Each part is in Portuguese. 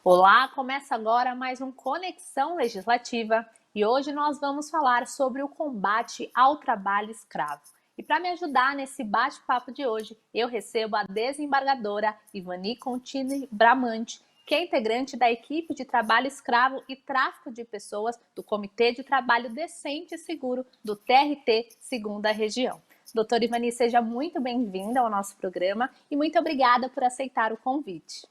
Olá, começa agora mais um Conexão Legislativa e hoje nós vamos falar sobre o combate ao trabalho escravo. E para me ajudar nesse bate-papo de hoje, eu recebo a desembargadora Ivani Contini Bramante, que é integrante da equipe de trabalho escravo e tráfico de pessoas do Comitê de Trabalho Decente e Seguro do TRT, segunda região. Doutora Ivani, seja muito bem-vinda ao nosso programa e muito obrigada por aceitar o convite.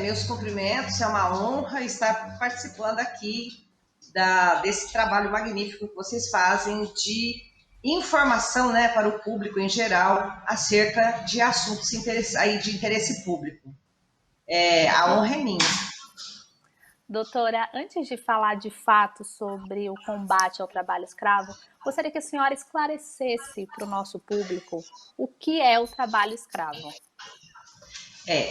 Meus cumprimentos, é uma honra estar participando aqui desse trabalho magnífico que vocês fazem de informação, né, para o público em geral acerca de assuntos de interesse público. A honra é minha. Doutora, antes de falar de fato sobre o combate ao trabalho escravo, gostaria que a senhora esclarecesse para o nosso público o que é o trabalho escravo.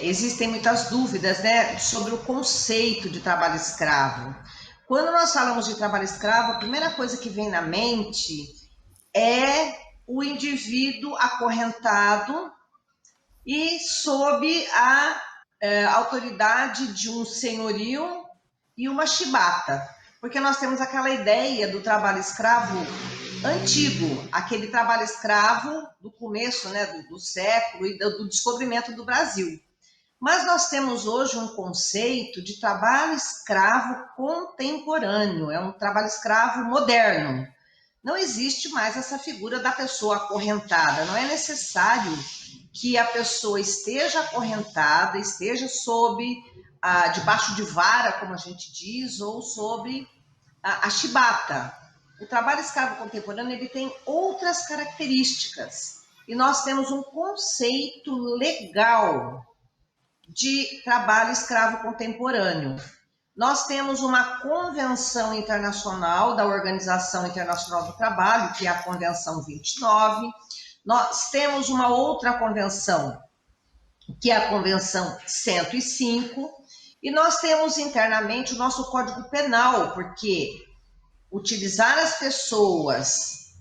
Existem muitas dúvidas, né, sobre o conceito de trabalho escravo. Quando nós falamos de trabalho escravo, a primeira coisa que vem na mente é o indivíduo acorrentado e sob a autoridade de um senhorio e uma chibata, porque nós temos aquela ideia do trabalho escravo antigo, aquele trabalho escravo do começo, né, do século e do descobrimento do Brasil. Mas nós temos hoje um conceito de trabalho escravo contemporâneo, é um trabalho escravo moderno. Não existe mais essa figura da pessoa acorrentada, não é necessário que a pessoa esteja acorrentada, esteja debaixo de vara, como a gente diz, ou sob a chibata. O trabalho escravo contemporâneo ele tem outras características e nós temos um conceito legal de trabalho escravo contemporâneo. Nós temos uma convenção internacional da Organização Internacional do Trabalho, que é a Convenção 29. Nós temos uma outra convenção, que é a Convenção 105. E nós temos internamente o nosso Código Penal, porque utilizar as pessoas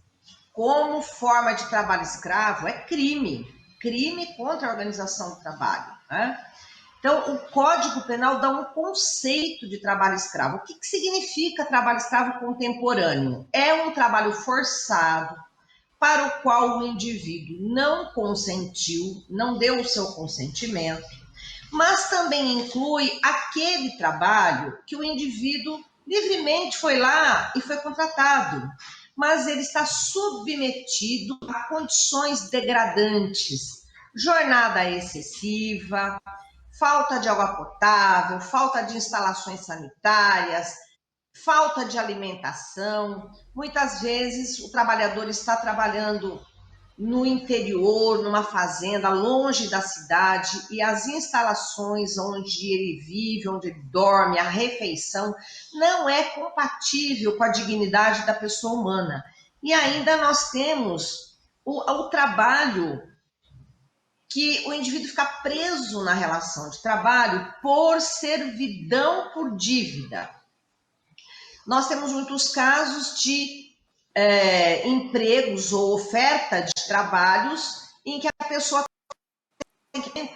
como forma de trabalho escravo é crime contra a organização do trabalho, né? Então, o Código Penal dá um conceito de trabalho escravo. O que significa trabalho escravo contemporâneo? É um trabalho forçado para o qual o indivíduo não consentiu, não deu o seu consentimento, mas também inclui aquele trabalho que o indivíduo livremente foi lá e foi contratado, mas ele está submetido a condições degradantes, jornada excessiva, falta de água potável, falta de instalações sanitárias, falta de alimentação. Muitas vezes o trabalhador está trabalhando no interior, numa fazenda, longe da cidade, e as instalações onde ele vive, onde ele dorme, a refeição, não é compatível com a dignidade da pessoa humana. E ainda nós temos o trabalho que o indivíduo fica preso na relação de trabalho por servidão por dívida. Nós temos muitos casos de empregos ou oferta de trabalhos em que a pessoa tem que ter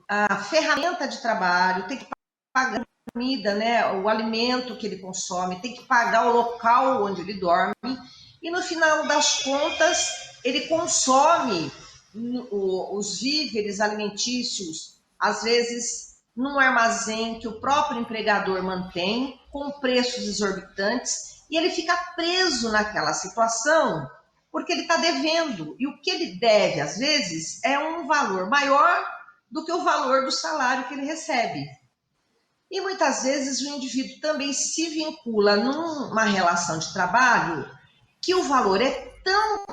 a ferramenta de trabalho, tem que pagar a comida, né, o alimento que ele consome, tem que pagar o local onde ele dorme, e no final das contas ele consome os víveres alimentícios, às vezes num armazém que o próprio empregador mantém, com preços exorbitantes, e ele fica preso naquela situação porque ele está devendo. E o que ele deve, às vezes, é um valor maior do que o valor do salário que ele recebe. E muitas vezes o indivíduo também se vincula numa relação de trabalho que o valor é tão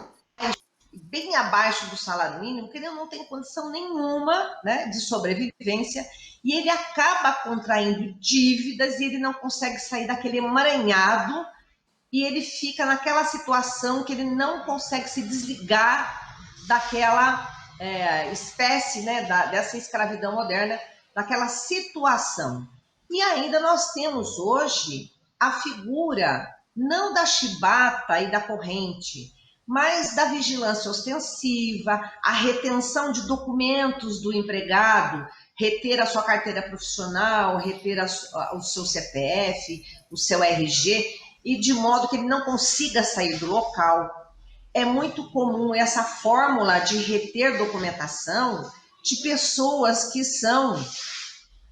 bem abaixo do salário mínimo, que ele não tem condição nenhuma, né, de sobrevivência, e ele acaba contraindo dívidas e ele não consegue sair daquele emaranhado e ele fica naquela situação que ele não consegue se desligar daquela espécie, né, dessa escravidão moderna, daquela situação. E ainda nós temos hoje a figura não da chibata e da corrente, mas da vigilância ostensiva, a retenção de documentos do empregado, reter a sua carteira profissional, reter o seu CPF, o seu RG, e de modo que ele não consiga sair do local. É muito comum essa fórmula de reter documentação de pessoas que são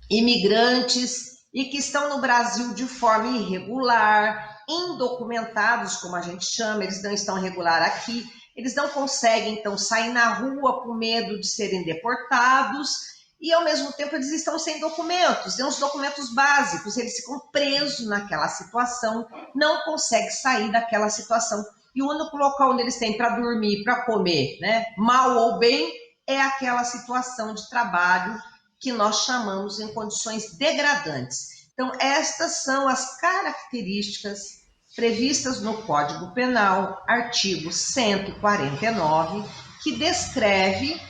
imigrantes e que estão no Brasil de forma irregular, indocumentados, como a gente chama, eles não estão regular aqui, eles não conseguem, então, sair na rua com medo de serem deportados e, ao mesmo tempo, eles estão sem documentos, têm os documentos básicos, eles ficam presos naquela situação, não conseguem sair daquela situação. E o único local onde eles têm para dormir, para comer, né, mal ou bem, é aquela situação de trabalho que nós chamamos em condições degradantes. Então, estas são as características previstas no Código Penal, artigo 149, que descreve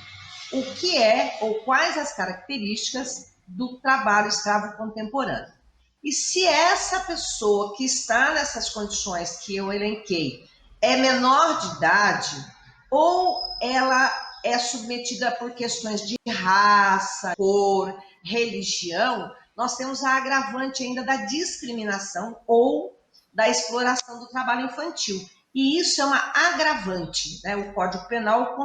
o que é ou quais as características do trabalho escravo contemporâneo. E se essa pessoa que está nessas condições que eu elenquei é menor de idade, ou ela é submetida por questões de raça, cor, religião, nós temos a agravante ainda da discriminação ou da exploração do trabalho infantil. E isso é uma agravante, né? O Código Penal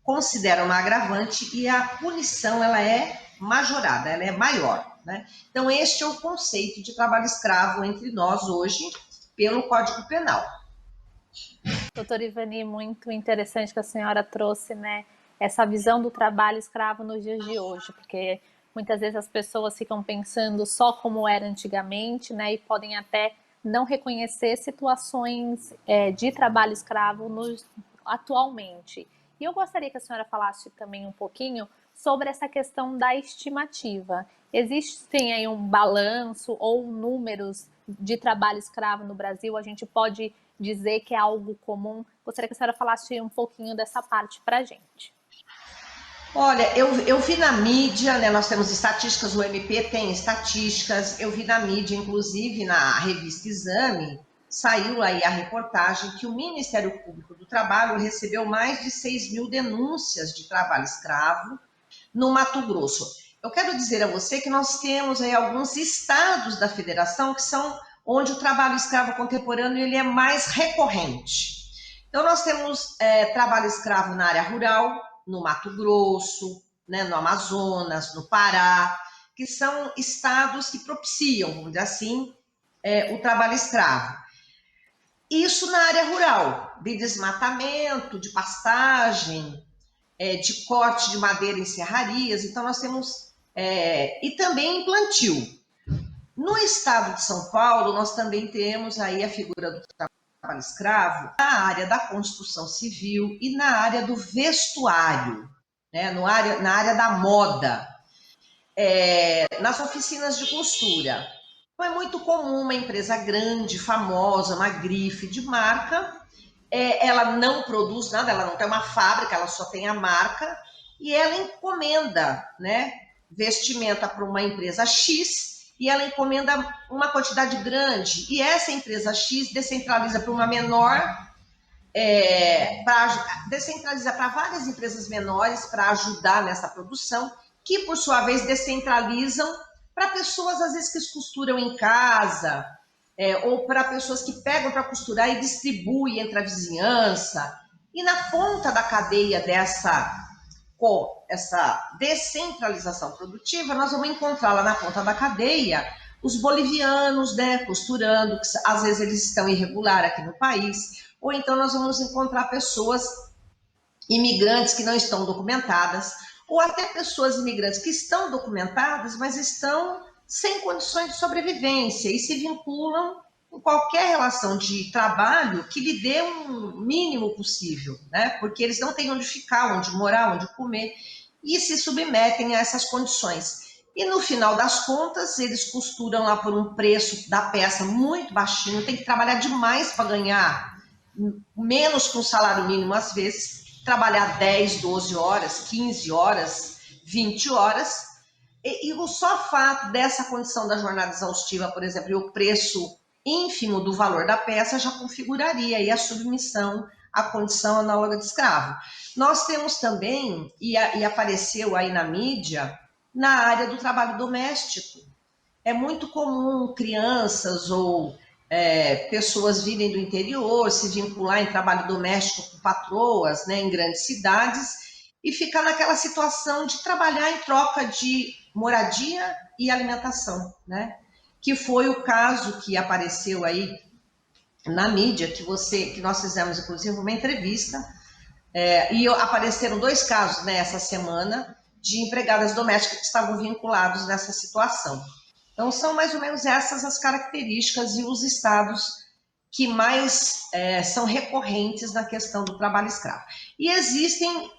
considera uma agravante e a punição ela é majorada, ela é maior, né? Então, este é o conceito de trabalho escravo entre nós hoje pelo Código Penal. Doutora Ivani, muito interessante que a senhora trouxe, né, essa visão do trabalho escravo nos dias de hoje, porque muitas vezes as pessoas ficam pensando só como era antigamente, né, e podem até não reconhecer situações de trabalho escravo atualmente. E eu gostaria que a senhora falasse também um pouquinho sobre essa questão da estimativa. Existem aí um balanço ou números de trabalho escravo no Brasil? A gente pode dizer que é algo comum? Gostaria que a senhora falasse um pouquinho dessa parte para a gente. Olha, eu vi na mídia, né, nós temos estatísticas, o MP tem estatísticas, eu vi na mídia, inclusive na revista Exame, saiu aí a reportagem que o Ministério Público do Trabalho recebeu mais de 6 mil denúncias de trabalho escravo no Mato Grosso. Eu quero dizer a você que nós temos aí alguns estados da federação que são onde o trabalho escravo contemporâneo ele é mais recorrente. Então, nós temos trabalho escravo na área rural, no Mato Grosso, né, no Amazonas, no Pará, que são estados que propiciam, vamos dizer assim, o trabalho escravo. Isso na área rural, de desmatamento, de pastagem, de corte de madeira em serrarias. Então, nós temos... e também em plantio. No estado de São Paulo, nós também temos aí a figura do trabalho escravo na área da construção civil e na área do vestuário, né? Na área da moda, nas oficinas de costura. Então, é muito comum uma empresa grande, famosa, uma grife de marca, ela não produz nada, ela não tem uma fábrica, ela só tem a marca, e ela encomenda, né, vestimenta para uma empresa X, e ela encomenda uma quantidade grande, e essa empresa X descentraliza para uma menor, descentraliza para várias empresas menores para ajudar nessa produção, que por sua vez descentralizam para pessoas às vezes que costuram em casa, ou para pessoas que pegam para costurar e distribuem entre a vizinhança. E na ponta da cadeia com essa descentralização produtiva, nós vamos encontrar lá na ponta da cadeia os bolivianos, né, costurando, que às vezes eles estão irregular aqui no país, ou então nós vamos encontrar pessoas imigrantes que não estão documentadas, ou até pessoas imigrantes que estão documentadas, mas estão sem condições de sobrevivência e se vinculam em qualquer relação de trabalho que lhe dê um mínimo possível, né? Porque eles não têm onde ficar, onde morar, onde comer, e se submetem a essas condições. E no final das contas, eles costuram lá por um preço da peça muito baixinho, tem que trabalhar demais para ganhar menos que um salário mínimo às vezes, trabalhar 10, 12 horas, 15 horas, 20 horas, e o só fato dessa condição da jornada exaustiva, por exemplo, e o preço ínfimo do valor da peça já configuraria aí a submissão à condição análoga de escravo. Nós temos também, e apareceu aí na mídia, na área do trabalho doméstico. É muito comum crianças ou pessoas virem do interior, se vincular em trabalho doméstico com patroas, né, em grandes cidades, e ficar naquela situação de trabalhar em troca de moradia e alimentação, né? Que foi o caso que apareceu aí na mídia, que nós fizemos, inclusive, uma entrevista, e apareceram 2 casos nessa semana de empregadas domésticas que estavam vinculados nessa situação. Então, são mais ou menos essas as características e os estados que mais são recorrentes na questão do trabalho escravo. E existem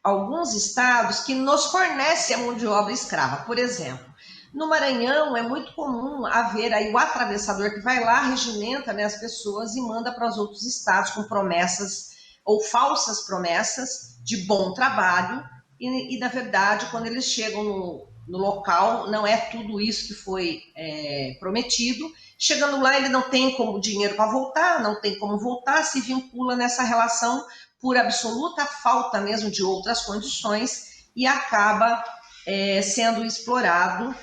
alguns estados que nos fornecem a mão de obra escrava. Por exemplo, no Maranhão é muito comum haver aí o atravessador que vai lá, regimenta, né, as pessoas e manda para os outros estados com promessas ou falsas promessas de bom trabalho e na verdade, quando eles chegam no local, não é tudo isso que foi prometido. Chegando lá, ele não tem como dinheiro para voltar, não tem como voltar, se vincula nessa relação por absoluta falta mesmo de outras condições e acaba sendo explorado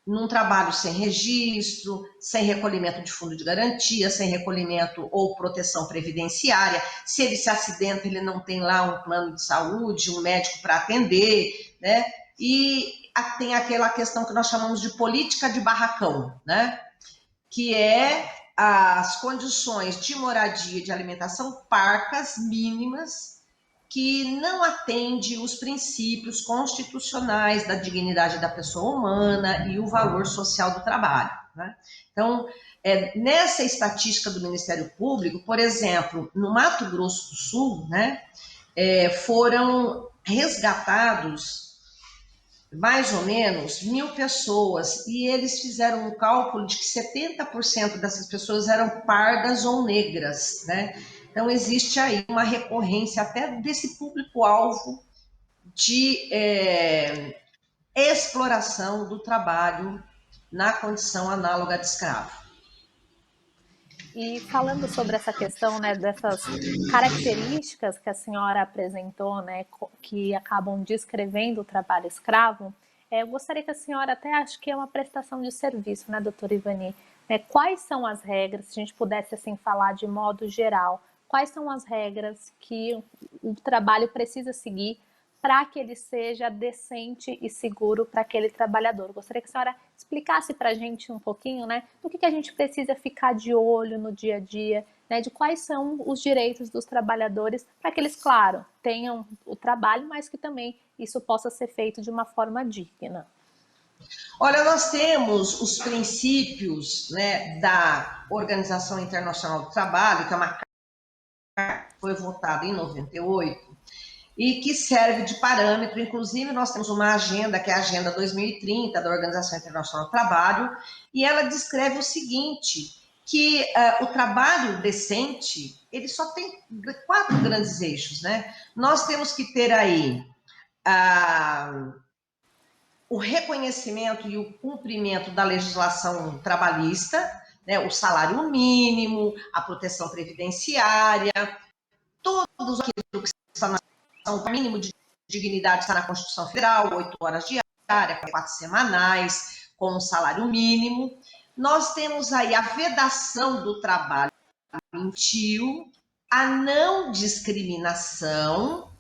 num trabalho sem registro, sem recolhimento de fundo de garantia, sem recolhimento ou proteção previdenciária. Se ele se acidenta, ele não tem lá um plano de saúde, um médico para atender, né? E tem aquela questão que nós chamamos de política de barracão, né? Que é as condições de moradia e de alimentação parcas, mínimas, que não atende os princípios constitucionais da dignidade da pessoa humana e o valor social do trabalho, né? Então, nessa estatística do Ministério Público, por exemplo, no Mato Grosso do Sul, né, foram resgatados mais ou menos 1.000 pessoas, e eles fizeram um cálculo de que 70% dessas pessoas eram pardas ou negras, né? Então, existe aí uma recorrência até desse público-alvo de exploração do trabalho na condição análoga de escravo. E falando sobre essa questão, né, dessas características que a senhora apresentou, né, que acabam descrevendo o trabalho escravo, eu gostaria que a senhora, até acho que é uma prestação de serviço, né, doutora Ivani, né, quais são as regras, se a gente pudesse assim falar de modo geral, quais são as regras que o trabalho precisa seguir para que ele seja decente e seguro para aquele trabalhador. Gostaria que a senhora explicasse para a gente um pouquinho, né, do que a gente precisa ficar de olho no dia a dia, né, de quais são os direitos dos trabalhadores, para que eles, claro, tenham o trabalho, mas que também isso possa ser feito de uma forma digna. Olha, nós temos os princípios, né, da Organização Internacional do Trabalho, que é uma carta que foi votada em 98, e que serve de parâmetro. Inclusive, nós temos uma agenda, que é a Agenda 2030 da Organização Internacional do Trabalho, e ela descreve o seguinte, que o trabalho decente, ele só tem 4 grandes eixos, né? Nós temos que ter aí o reconhecimento e o cumprimento da legislação trabalhista, né? O salário mínimo, a proteção previdenciária, todos aquilo que está na o mínimo de dignidade está na Constituição Federal, 8 horas diárias, 4 semanais, com um salário mínimo. Nós temos aí a vedação do trabalho infantil, a não discriminação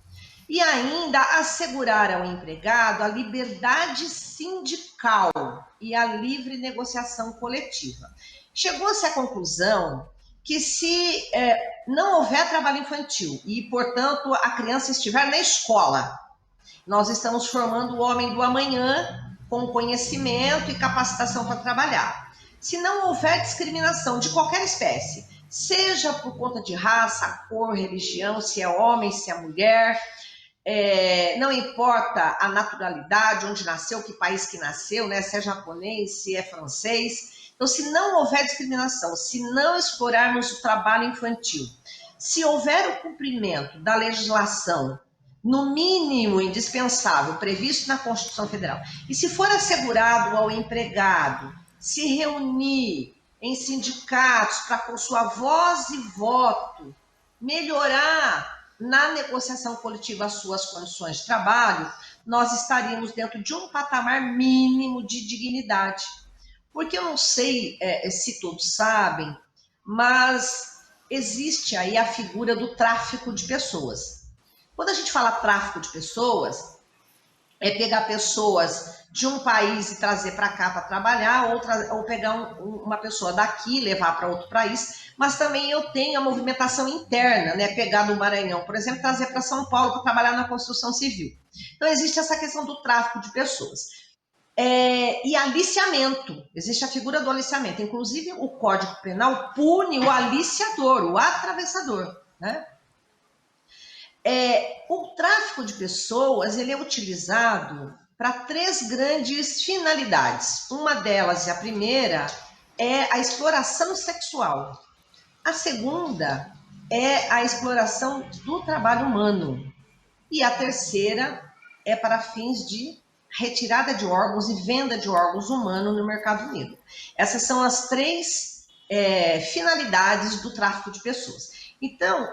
e ainda assegurar ao empregado a liberdade sindical e a livre negociação coletiva. Chegou-se à conclusão que se não houver trabalho infantil e, portanto, a criança estiver na escola, nós estamos formando o homem do amanhã com conhecimento e capacitação para trabalhar. Se não houver discriminação de qualquer espécie, seja por conta de raça, cor, religião, se é homem, se é mulher, não importa a naturalidade, onde nasceu, que país que nasceu, né? Se é japonês, se é francês. Então, se não houver discriminação, se não explorarmos o trabalho infantil, se houver o cumprimento da legislação, no mínimo indispensável, previsto na Constituição Federal, e se for assegurado ao empregado se reunir em sindicatos para, com sua voz e voto, melhorar na negociação coletiva as suas condições de trabalho, nós estaríamos dentro de um patamar mínimo de dignidade. Porque eu não sei se todos sabem, mas existe aí a figura do tráfico de pessoas. Quando a gente fala tráfico de pessoas, é pegar pessoas de um país e trazer para cá para trabalhar, ou pegar uma pessoa daqui e levar para outro país, mas também eu tenho a movimentação interna, né? Pegar do Maranhão, por exemplo, trazer para São Paulo para trabalhar na construção civil. Então, existe essa questão do tráfico de pessoas. E aliciamento, existe a figura do aliciamento, inclusive o Código Penal pune o aliciador, o atravessador, né? O tráfico de pessoas, ele é utilizado para 3 grandes finalidades. Uma delas, e a primeira, é a exploração sexual. A segunda é a exploração do trabalho humano. E a terceira é para fins de retirada de órgãos e venda de órgãos humanos no mercado negro. Essas são as 3 finalidades do tráfico de pessoas. Então,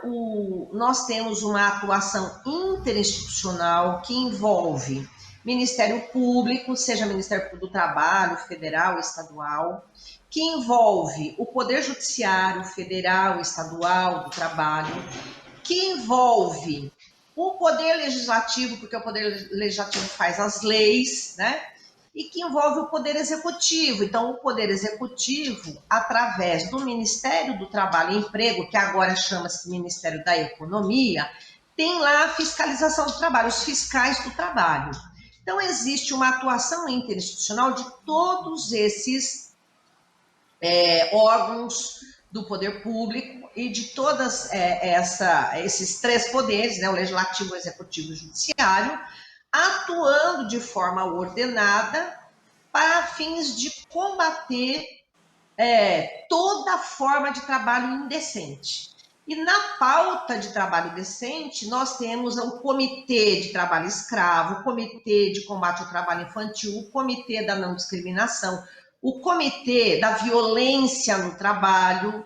nós temos uma atuação interinstitucional que envolve Ministério Público, seja Ministério Público do Trabalho, federal, estadual, que envolve o Poder Judiciário, federal, estadual, do trabalho, que envolve o Poder Legislativo, porque o Poder Legislativo faz as leis, né? E que envolve o Poder Executivo. Então, o Poder Executivo, através do Ministério do Trabalho e Emprego, que agora chama-se Ministério da Economia, tem lá a fiscalização do trabalho, os fiscais do trabalho. Então, existe uma atuação interinstitucional de todos esses órgãos do poder público e de todos esses 3 poderes, né, o Legislativo, o Executivo e o Judiciário, atuando de forma ordenada para fins de combater toda forma de trabalho indecente. E na pauta de trabalho decente, nós temos o Comitê de Trabalho Escravo, o Comitê de Combate ao Trabalho Infantil, o Comitê da Não Discriminação, o Comitê da Violência no Trabalho,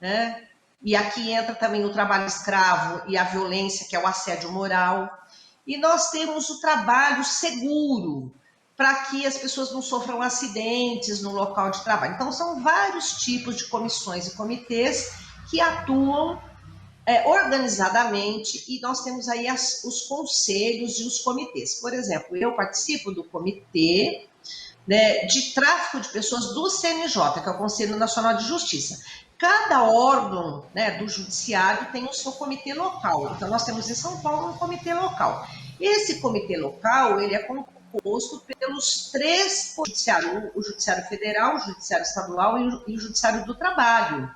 né? E aqui entra também o trabalho escravo e a violência, que é o assédio moral. E nós temos o trabalho seguro, para que as pessoas não sofram acidentes no local de trabalho. Então, são vários tipos de comissões e comitês que atuam organizadamente, e nós temos aí os conselhos e os comitês. Por exemplo, eu participo do comitê, né, de tráfico de pessoas do CNJ, que é o Conselho Nacional de Justiça. Cada órgão, né, do judiciário tem o seu comitê local. Então, nós temos em São Paulo um comitê local. Esse comitê local, ele é composto pelos 3 judiciários, o Judiciário Federal, o Judiciário Estadual e o Judiciário do Trabalho.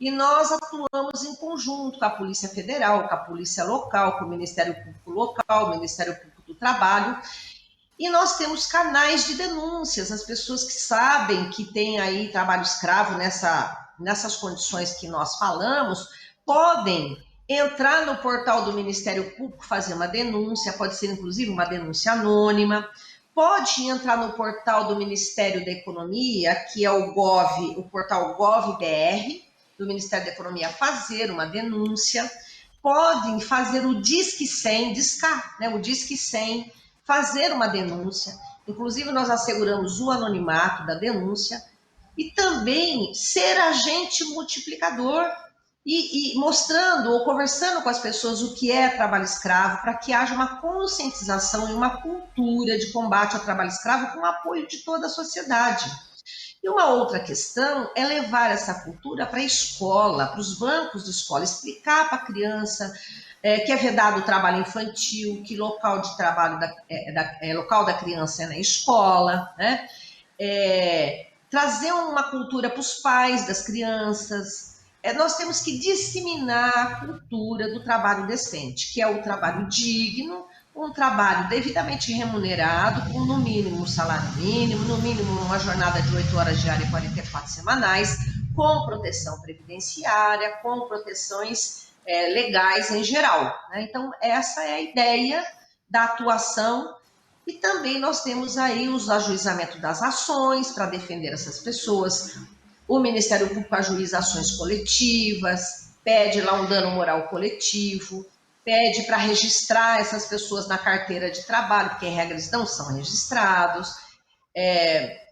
E nós atuamos em conjunto com a Polícia Federal, com a Polícia Local, com o Ministério Público Local, o Ministério Público do Trabalho. E nós temos canais de denúncias, as pessoas que sabem que tem aí trabalho escravo nessas condições que nós falamos, podem entrar no portal do Ministério Público, fazer uma denúncia, pode ser inclusive uma denúncia anônima, pode entrar no portal do Ministério da Economia, que é o portal Gov.br, do Ministério da Economia, fazer uma denúncia, podem fazer o Disque 100, o Disque 100, fazer uma denúncia, inclusive nós asseguramos o anonimato da denúncia, e também ser agente multiplicador e mostrando ou conversando com as pessoas o que é trabalho escravo, para que haja uma conscientização e uma cultura de combate ao trabalho escravo com o apoio de toda a sociedade. E uma outra questão é levar essa cultura para a escola, para os bancos de escola, explicar para a criança que é vedado o trabalho infantil, que local de trabalho local da criança é na escola, né? Trazer uma cultura para os pais das crianças. Nós temos que disseminar a cultura do trabalho decente, que é o trabalho digno, um trabalho devidamente remunerado, com no mínimo um salário mínimo, no mínimo uma jornada de 8 horas diárias e 44 semanais, com proteção previdenciária, com proteções legais em geral, né? Então, essa é a ideia da atuação. E também nós temos aí os ajuizamentos das ações para defender essas pessoas. O Ministério Público ajuiza ações coletivas, pede lá um dano moral coletivo. pede para registrar essas pessoas na carteira de trabalho, porque em regra eles não são registrados.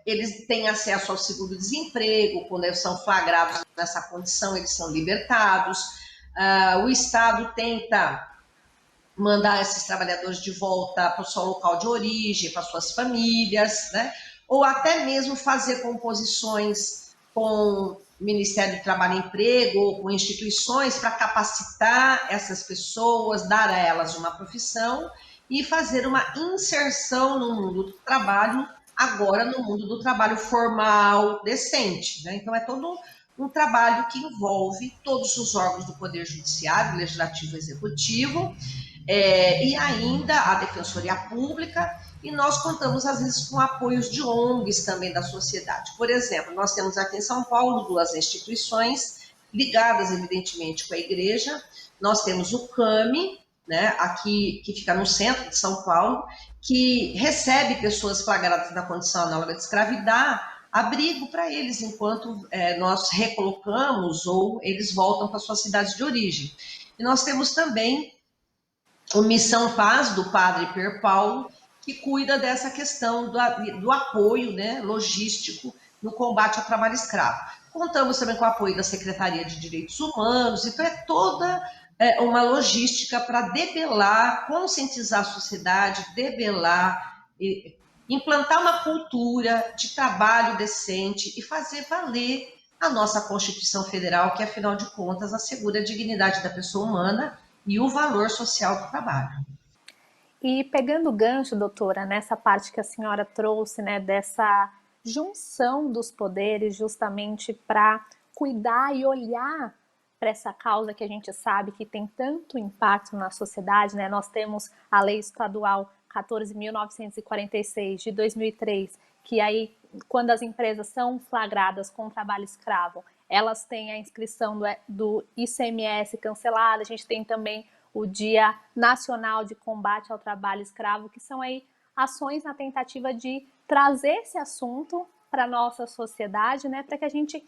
Eles têm acesso ao seguro-desemprego, quando eles são flagrados nessa condição, eles são libertados. O Estado tenta mandar esses trabalhadores de volta para o seu local de origem, para suas famílias, né? Ou até mesmo fazer composições com o Ministério do Trabalho e Emprego, ou com instituições para capacitar essas pessoas, dar a elas uma profissão e fazer uma inserção no mundo do trabalho, agora no mundo do trabalho formal, decente, né? Então é todo um trabalho que envolve todos os órgãos do Poder Judiciário, Legislativo e Executivo, e ainda a Defensoria Pública, e nós contamos às vezes com apoios de ONGs também da sociedade. Por exemplo, nós temos aqui em São Paulo 2 instituições ligadas evidentemente com a igreja. Nós temos o CAMI, né, aqui, que fica no centro de São Paulo, que recebe pessoas flagradas na condição análoga de escravidão, abrigo para eles enquanto nós recolocamos ou eles voltam para suas cidades de origem. E nós temos também o Missão Paz, do padre Per Paulo, que cuida dessa questão do apoio, né, logístico no combate ao trabalho escravo. Contamos também com o apoio da Secretaria de Direitos Humanos, então é toda uma logística para debelar, conscientizar a sociedade, debelar, implantar uma cultura de trabalho decente e fazer valer a nossa Constituição Federal, que, afinal de contas, assegura a dignidade da pessoa humana e o valor social do trabalho. E pegando o gancho, doutora, nessa parte que a senhora trouxe, né, dessa junção dos poderes justamente para cuidar e olhar para essa causa que a gente sabe que tem tanto impacto na sociedade, né? Nós temos a Lei Estadual 14.946 de 2003, que aí, quando as empresas são flagradas com trabalho escravo, elas têm a inscrição do ICMS cancelada. A gente tem também o Dia Nacional de Combate ao Trabalho Escravo, que são aí ações na tentativa de trazer esse assunto para a nossa sociedade, né, para que a gente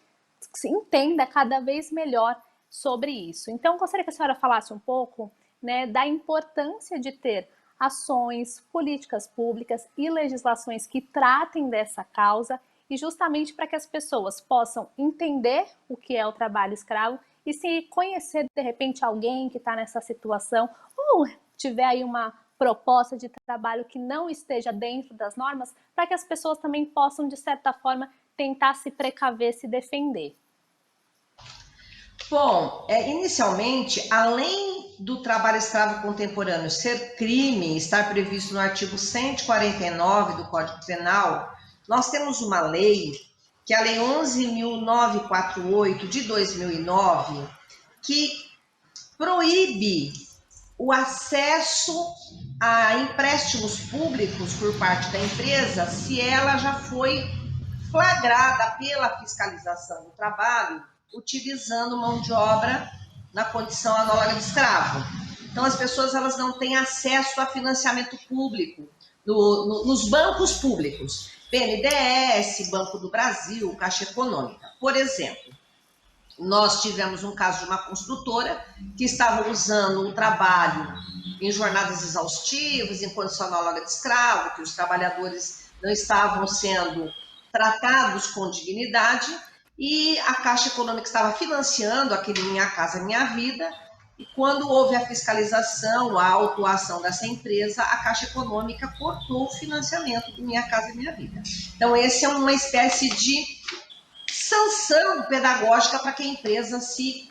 entenda cada vez melhor sobre isso. Então, gostaria que a senhora falasse um pouco, né, da importância de ter ações, políticas públicas e legislações que tratem dessa causa, e justamente para que as pessoas possam entender o que é o trabalho escravo e se conhecer, de repente, alguém que está nessa situação ou tiver aí uma proposta de trabalho que não esteja dentro das normas, para que as pessoas também possam, de certa forma, tentar se precaver, se defender. Bom, inicialmente, além do trabalho escravo contemporâneo ser crime, estar previsto no artigo 149 do Código Penal, nós temos uma lei, que é a Lei 11.948 de 2009, que proíbe o acesso a empréstimos públicos por parte da empresa se ela já foi flagrada pela fiscalização do trabalho utilizando mão de obra na condição análoga de escravo. Então, as pessoas elas não têm acesso a financiamento público nos bancos públicos, BNDES, Banco do Brasil, Caixa Econômica. Por exemplo, nós tivemos um caso de uma construtora que estava usando um trabalho em jornadas exaustivas, em condição análoga de escravo, que os trabalhadores não estavam sendo tratados com dignidade, e a Caixa Econômica estava financiando aquele Minha Casa Minha Vida, e quando houve a fiscalização, a autuação dessa empresa, a Caixa Econômica cortou o financiamento do Minha Casa Minha Vida. Então, esse é uma espécie de sanção pedagógica para que a empresa se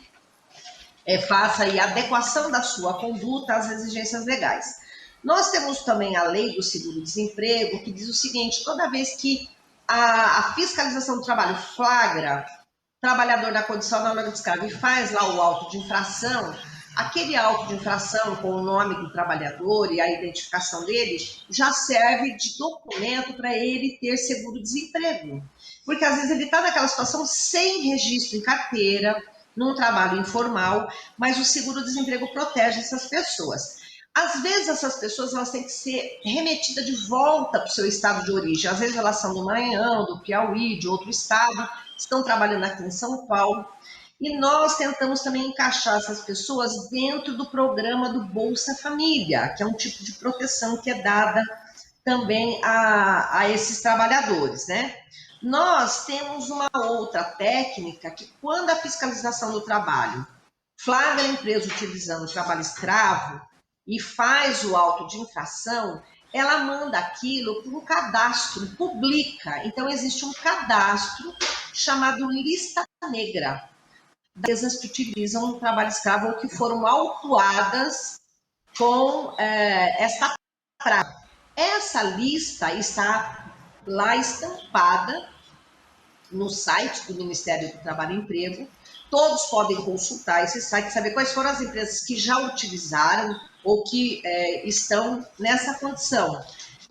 faça aí a adequação da sua conduta às exigências legais. Nós temos também a lei do seguro-desemprego, que diz o seguinte: toda vez que a fiscalização do trabalho flagra trabalhador na condição análoga de escravo e faz lá o auto de infração, aquele auto de infração com o nome do trabalhador e a identificação dele já serve de documento para ele ter seguro-desemprego. Porque às vezes ele está naquela situação sem registro em carteira, num trabalho informal, mas o seguro-desemprego protege essas pessoas. Às vezes essas pessoas elas têm que ser remetidas de volta para o seu estado de origem. Às vezes elas são do Maranhão, do Piauí, de outro estado, estão trabalhando aqui em São Paulo. E nós tentamos também encaixar essas pessoas dentro do programa do Bolsa Família, que é um tipo de proteção que é dada também a esses trabalhadores, né? Nós temos uma outra técnica que, quando a fiscalização do trabalho flagra a empresa utilizando o trabalho escravo e faz o auto de infração, ela manda aquilo para um cadastro, publica. Então, existe um cadastro chamado lista negra das empresas que utilizam o trabalho escravo ou que foram autuadas com esta prática. Essa lista está lá estampada no site do Ministério do Trabalho e Emprego. Todos podem consultar esse site, saber quais foram as empresas que já utilizaram ou que estão nessa condição.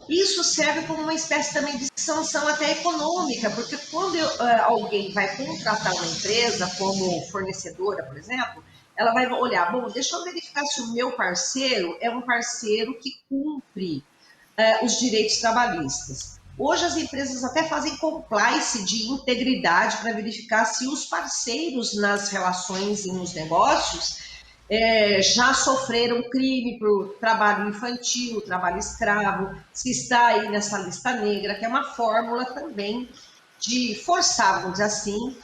Isso serve como uma espécie também de sanção até econômica, porque quando alguém vai contratar uma empresa como fornecedora, por exemplo, ela vai olhar, bom, deixa eu verificar se o meu parceiro é um parceiro que cumpre os direitos trabalhistas. Hoje as empresas até fazem compliance de integridade para verificar se os parceiros nas relações e nos negócios já sofreram crime por trabalho infantil, trabalho escravo, se está aí nessa lista negra, que é uma fórmula também de forçar, vamos dizer assim,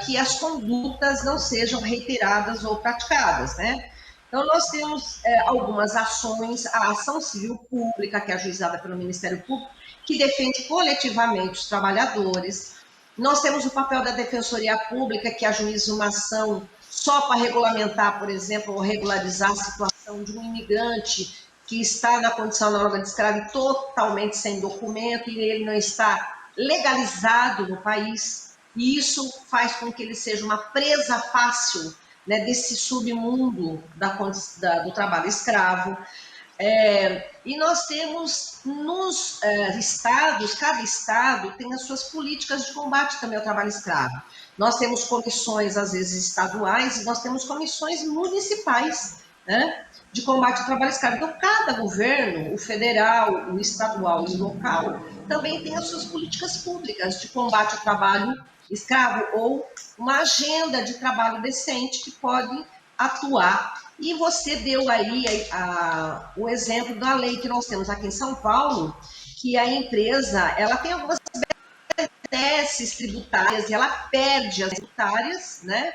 que as condutas não sejam reiteradas ou praticadas, né? Então, nós temos algumas ações, a ação civil pública, que é ajuizada pelo Ministério Público, que defende coletivamente os trabalhadores. Nós temos o papel da Defensoria Pública, que ajuiza uma ação só para regulamentar, por exemplo, ou regularizar a situação de um imigrante que está na condição análoga de escravo e totalmente sem documento, e ele não está legalizado no país, e isso faz com que ele seja uma presa fácil, né, desse submundo do trabalho escravo. E nós temos nos estados, cada estado tem as suas políticas de combate também ao trabalho escravo. Nós temos comissões, às vezes, estaduais, e nós temos comissões municipais, né, de combate ao trabalho escravo. Então, cada governo, o federal, o estadual e o local, também tem as suas políticas públicas de combate ao trabalho escravo ou uma agenda de trabalho decente que pode atuar. E você deu aí o exemplo da lei que nós temos aqui em São Paulo, que a empresa ela tem algumas benesses tributárias e ela perde as tributárias, né?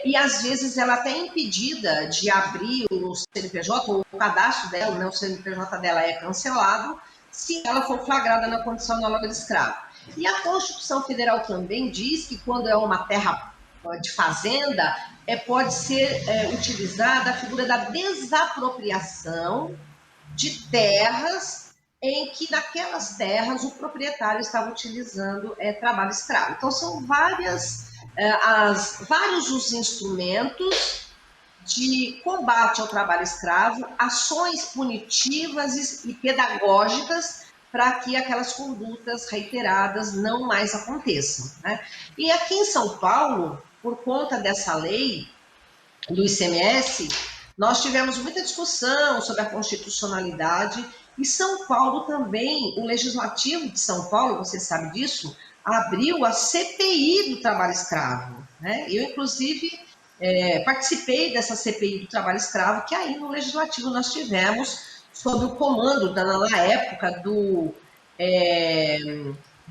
E às vezes ela até é impedida de abrir o CNPJ ou o cadastro dela, né? O CNPJ dela é cancelado se ela for flagrada na condição análoga de escravo. E a Constituição Federal também diz que quando é uma terra de fazenda, pode ser utilizada a figura da desapropriação de terras em que naquelas terras o proprietário estava utilizando trabalho escravo. Então são vários os instrumentos de combate ao trabalho escravo, ações punitivas e pedagógicas para que aquelas condutas reiteradas não mais aconteçam, né? E aqui em São Paulo, por conta dessa lei do ICMS, nós tivemos muita discussão sobre a constitucionalidade, e São Paulo também, o Legislativo de São Paulo, você sabe disso, abriu a CPI do trabalho escravo, né? Eu, inclusive, participei dessa CPI do trabalho escravo, que aí no Legislativo nós tivemos, sob o comando, na época, do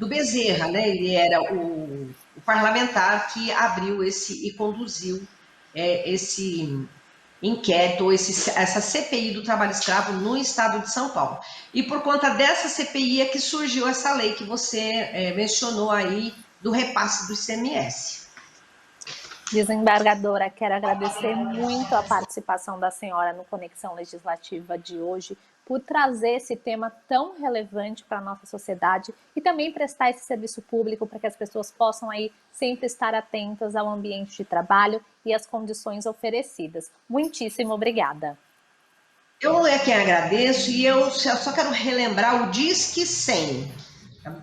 Bezerra, né? Ele era o parlamentar que abriu e conduziu esse inquérito, essa CPI do trabalho escravo no estado de São Paulo. E por conta dessa CPI é que surgiu essa lei que você mencionou aí, do repasse do ICMS. Desembargadora, quero agradecer muito a participação da senhora no Conexão Legislativa de hoje, por trazer esse tema tão relevante para a nossa sociedade e também prestar esse serviço público para que as pessoas possam aí sempre estar atentas ao ambiente de trabalho e às condições oferecidas. Muitíssimo obrigada. Eu é quem agradeço, e eu só quero relembrar o Disque 100,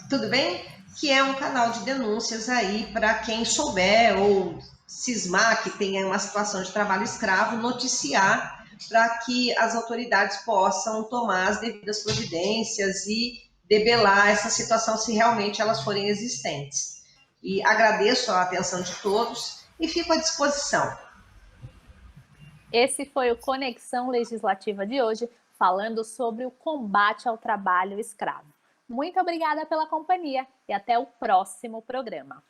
tudo bem? Que é um canal de denúncias aí para quem souber ou cismar que tenha uma situação de trabalho escravo, noticiar para que as autoridades possam tomar as devidas providências e debelar essa situação se realmente elas forem existentes. E agradeço a atenção de todos e fico à disposição. Esse foi o Conexão Legislativa de hoje, falando sobre o combate ao trabalho escravo. Muito obrigada pela companhia e até o próximo programa.